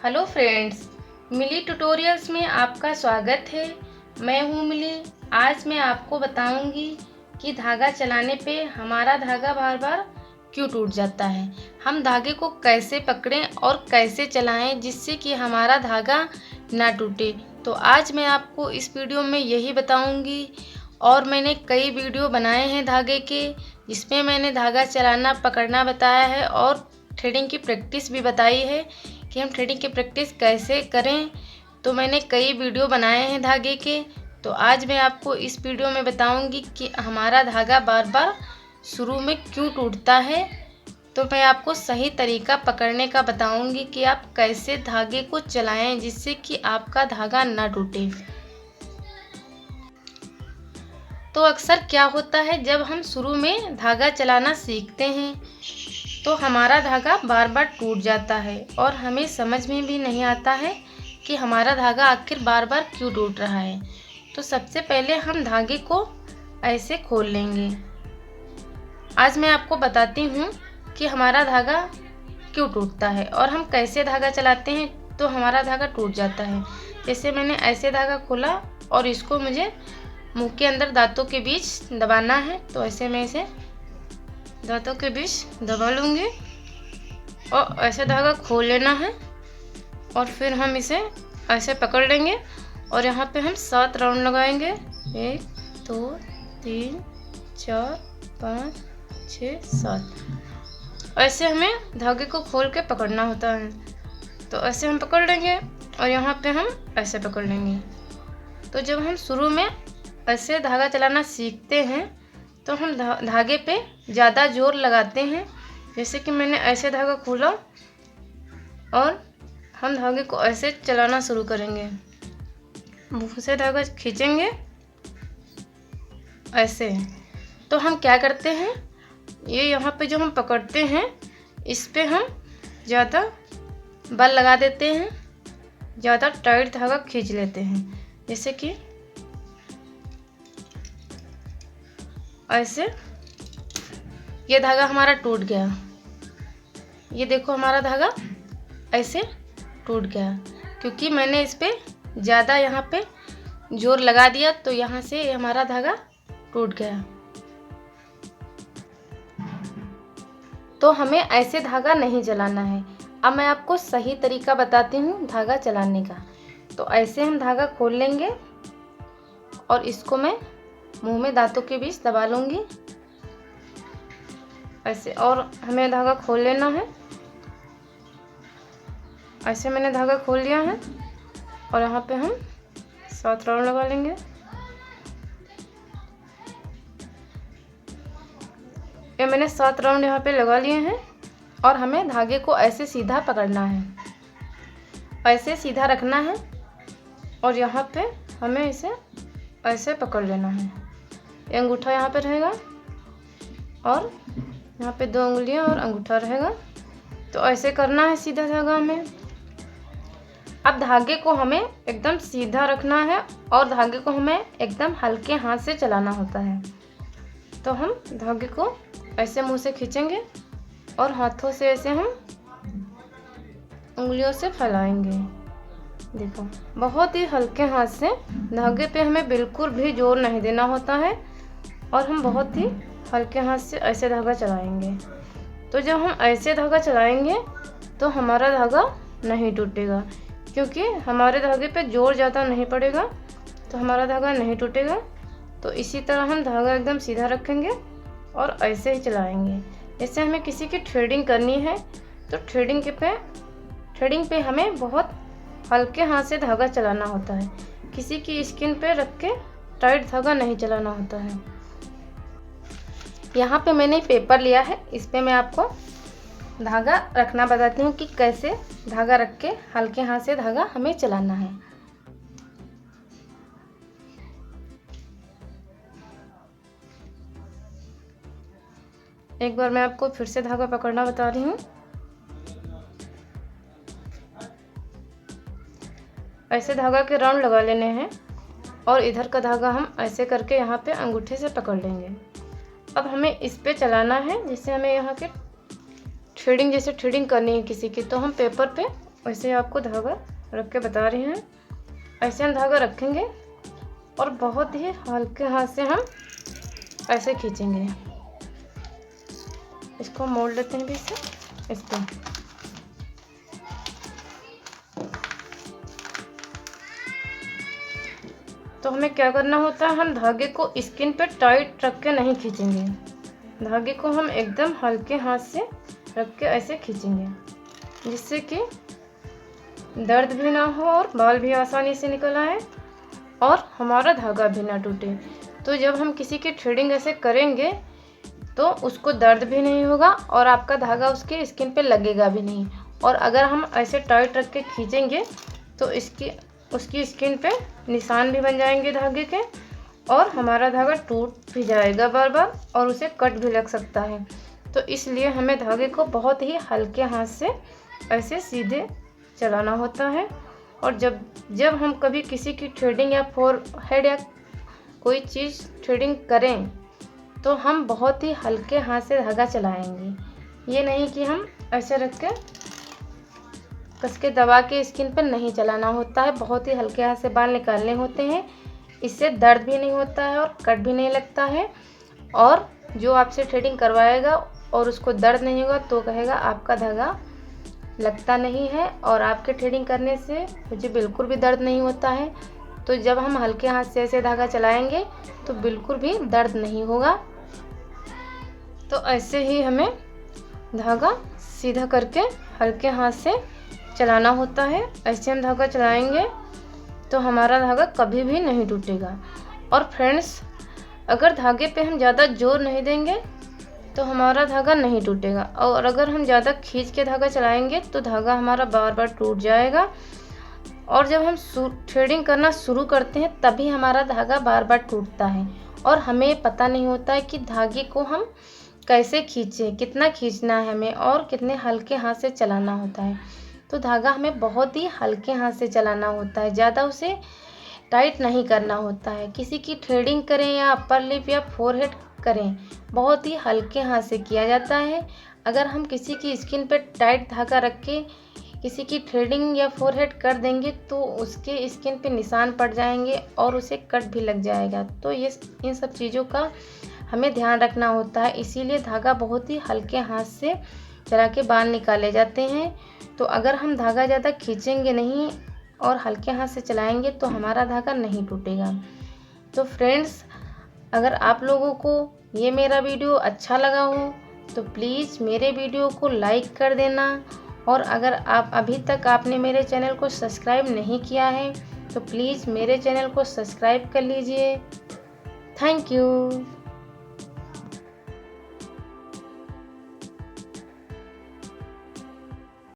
Hello friends, मिली tutorials में आपका स्वागत है। मैं हूँ मिली। आज मैं आपको बताऊंगी कि धागा चलाने पे हमारा धागा बार बार क्यों टूट जाता है। हम धागे को कैसे पकड़ें और कैसे चलाएं जिससे कि हमारा धागा ना टूटे। तो आज मैं आपको इस वीडियो में यही बताऊंगी। और मैंने कई वीडियो बनाए हैं धागे के, जिसमें मैंने धागा चलाना पकड़ना बताया है और थ्रेडिंग की प्रैक्टिस भी बताई है कि हम थ्रेडिंग की प्रैक्टिस कैसे करें। तो मैंने कई वीडियो बनाए हैं धागे के। तो आज मैं आपको इस वीडियो में बताऊंगी कि हमारा धागा बार बार शुरू में क्यों टूटता है। तो मैं आपको सही तरीका पकड़ने का बताऊंगी कि आप कैसे धागे को चलाएं जिससे कि आपका धागा ना टूटे। तो अक्सर क्या होता है, जब हम शुरू में धागा चलाना सीखते हैं तो हमारा धागा बार बार टूट जाता है और हमें समझ में भी नहीं आता है कि हमारा धागा आखिर बार बार क्यों टूट रहा है। तो सबसे पहले हम धागे को ऐसे खोल लेंगे। आज मैं आपको बताती हूँ कि हमारा धागा क्यों टूटता है और हम कैसे धागा चलाते हैं तो हमारा धागा टूट जाता है। जैसे मैंने ऐसे धागा खोला और इसको मुझे मुंह के अंदर दांतों के बीच दबाना है, तो ऐसे मैं इसे दांतों के बीच दबा लूँगी और ऐसे धागा खोल लेना है और फिर हम इसे ऐसे पकड़ लेंगे और यहाँ पे हम 7 राउंड लगाएंगे। 1 2 3 4 5 6 7। ऐसे हमें धागे को खोल के पकड़ना होता है। तो ऐसे हम पकड़ लेंगे और यहाँ पे हम ऐसे पकड़ लेंगे। तो जब हम शुरू में ऐसे धागा चलाना सीखते हैं तो हम धागे पे ज़्यादा जोर लगाते हैं। जैसे कि मैंने ऐसे धागा खोला और हम धागे को ऐसे चलाना शुरू करेंगे। मुंह से धागा खींचेंगे ऐसे। तो हम क्या करते हैं, ये यहाँ पे जो हम पकड़ते हैं इस पे हम ज़्यादा बल लगा देते हैं, ज़्यादा टाइट धागा खींच लेते हैं। जैसे कि ऐसे ये धागा हमारा टूट गया। ये देखो हमारा धागा ऐसे टूट गया क्योंकि मैंने इस पे ज़्यादा यहाँ पे जोर लगा दिया, तो यहाँ से हमारा धागा टूट गया। तो हमें ऐसे धागा नहीं चलाना है। अब मैं आपको सही तरीका बताती हूँ धागा चलाने का। तो ऐसे हम धागा खोल लेंगे और इसको मैं मुंह में दांतों के बीच दबा लूँगी ऐसे, और हमें धागा खोल लेना है। ऐसे मैंने धागा खोल लिया है और यहाँ पे हम 7 राउंड लगा लेंगे। ये मैंने 7 राउंड यहाँ पे लगा लिए हैं और हमें धागे को ऐसे सीधा पकड़ना है, ऐसे सीधा रखना है और यहाँ पे हमें इसे ऐसे पकड़ लेना है। ये अंगूठा यहाँ पे रहेगा और यहाँ पे 2 उंगलियाँ और अंगूठा रहेगा। तो ऐसे करना है सीधा धागा हमें। अब धागे को हमें एकदम सीधा रखना है और धागे को हमें एकदम हल्के हाथ से चलाना होता है। तो हम धागे को ऐसे मुंह से खींचेंगे और हाथों से ऐसे हम उंगलियों से फैलाएंगे। देखो, बहुत ही हल्के हाथ से, धागे पे हमें बिल्कुल भी जोर नहीं देना होता है और हम बहुत ही हल्के हाथ से ऐसे धागा चलाएंगे। तो जब हम ऐसे धागा चलाएंगे तो हमारा धागा नहीं टूटेगा, क्योंकि हमारे धागे पे जोर ज़्यादा नहीं पड़ेगा, तो हमारा धागा नहीं टूटेगा। तो इसी तरह हम धागा एकदम सीधा रखेंगे और ऐसे ही चलाएंगे। जैसे हमें किसी की थ्रेडिंग करनी है तो थ्रेडिंग पे हमें बहुत हल्के हाथ से धागा चलाना होता है। किसी की स्किन पे रख के टाइट धागा नहीं चलाना होता है। यहाँ पे मैंने पेपर लिया है, इस पे मैं आपको धागा रखना बताती हूँ कि कैसे धागा रख के हल्के हाथ से धागा हमें चलाना है। एक बार मैं आपको फिर से धागा पकड़ना बता रही हूँ। ऐसे धागा के राउंड लगा लेने हैं और इधर का धागा हम ऐसे करके यहाँ पे अंगूठे से पकड़ लेंगे। अब हमें इस पे चलाना है। जैसे हमें यहाँ के थ्रेडिंग, जैसे थ्रेडिंग करनी है किसी की, तो हम पेपर पे वैसे आपको धागा रख के बता रही हैं। ऐसे हम धागा रखेंगे और बहुत ही हल्के हाथ से हम ऐसे खींचेंगे। इसको मोड़ लेते हैं बीच से, इस पर। तो हमें क्या करना होता है, हम धागे को स्किन पे टाइट रख के नहीं खींचेंगे। धागे को हम एकदम हल्के हाथ से रख के ऐसे खींचेंगे, जिससे कि दर्द भी ना हो और बाल भी आसानी से निकल आए और हमारा धागा भी ना टूटे। तो जब हम किसी की थ्रेडिंग ऐसे करेंगे तो उसको दर्द भी नहीं होगा और आपका धागा उसकी स्किन पे लगेगा भी नहीं। और अगर हम ऐसे टाइट रख के खींचेंगे तो उसकी स्किन पे निशान भी बन जाएंगे धागे के, और हमारा धागा टूट भी जाएगा बार बार और उसे कट भी लग सकता है। तो इसलिए हमें धागे को बहुत ही हल्के हाथ से ऐसे सीधे चलाना होता है। और जब हम कभी किसी की थ्रेडिंग या फोरहेड या कोई चीज़ थ्रेडिंग करें तो हम बहुत ही हल्के हाथ से धागा चलाएंगे। ये नहीं कि हम ऐसे रख के कस के दबा के स्किन पर नहीं चलाना होता है। बहुत ही हल्के हाथ से बाल निकालने होते हैं। इससे दर्द भी नहीं होता है और कट भी नहीं लगता है। और जो आपसे थ्रेडिंग करवाएगा और उसको दर्द नहीं होगा तो कहेगा आपका धागा लगता नहीं है, और आपके थ्रेडिंग करने से मुझे बिल्कुल भी दर्द नहीं होता है। तो जब हम हल्के हाथ से ऐसे धागा चलाएंगे तो बिल्कुल भी दर्द नहीं होगा। तो ऐसे ही हमें धागा सीधा करके हल्के हाथ से चलाना होता है। ऐसे हम धागा चलाएंगे तो हमारा धागा कभी भी नहीं टूटेगा। और फ्रेंड्स, अगर धागे पे हम ज़्यादा जोर नहीं देंगे तो हमारा धागा नहीं टूटेगा, और अगर हम ज़्यादा खींच के धागा चलाएंगे तो धागा हमारा बार बार टूट जाएगा। और जब हम थ्रेडिंग करना शुरू करते हैं तभी हमारा धागा बार बार टूटता है और हमें पता नहीं होता है कि धागे को हम कैसे खींचें, कितना खींचना है हमें और कितने हल्के हाथ से चलाना होता है। तो धागा हमें बहुत ही हल्के हाथ से चलाना होता है, ज़्यादा उसे टाइट नहीं करना होता है। किसी की थ्रेडिंग करें या अपर लिप या फोरहेड करें, बहुत ही हल्के हाथ से किया जाता है। अगर हम किसी की स्किन पर टाइट धागा रख के किसी की थ्रेडिंग या फोरहेड कर देंगे तो उसके स्किन पे निशान पड़ जाएंगे और उसे कट भी लग जाएगा। तो इन सब चीज़ों का हमें ध्यान रखना होता है। इसीलिए धागा बहुत ही हल्के हाथ से चला के बाल निकाले जाते हैं। तो अगर हम धागा ज़्यादा खींचेंगे नहीं और हल्के हाथ से चलाएंगे तो हमारा धागा नहीं टूटेगा। तो फ्रेंड्स, अगर आप लोगों को ये मेरा वीडियो अच्छा लगा हो तो प्लीज़ मेरे वीडियो को लाइक कर देना, और अगर आप अभी तक आपने मेरे चैनल को सब्सक्राइब नहीं किया है तो प्लीज़ मेरे चैनल को सब्सक्राइब कर लीजिए। Thank you.